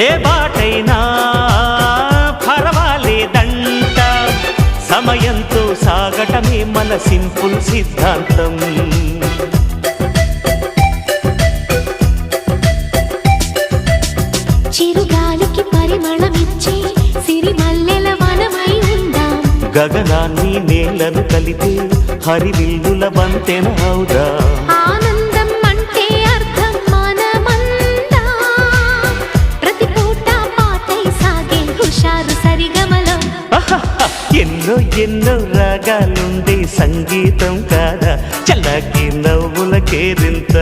ఏ బాటైనా పర్వాలేదంట, సమయంతో సాగటమే మన సింపుల్ సిద్ధాంతం. చిరుగాలికి పరిమళమిచ్చే సిరిమల్లెల వనమై ఉందాం, గగనాన్ని నేలను కలిపే హరివిల్లుల వంతెన అవుదాం. ఆనందం అంటే అర్థం మనమందా, ప్రతి పూట పాటై సాగే హుషారు సరిగమలో. ఎన్నో ఎన్నో రాగాలుండే సంగీతం కాదా, చల్లకి నవ్వుల కేరింత.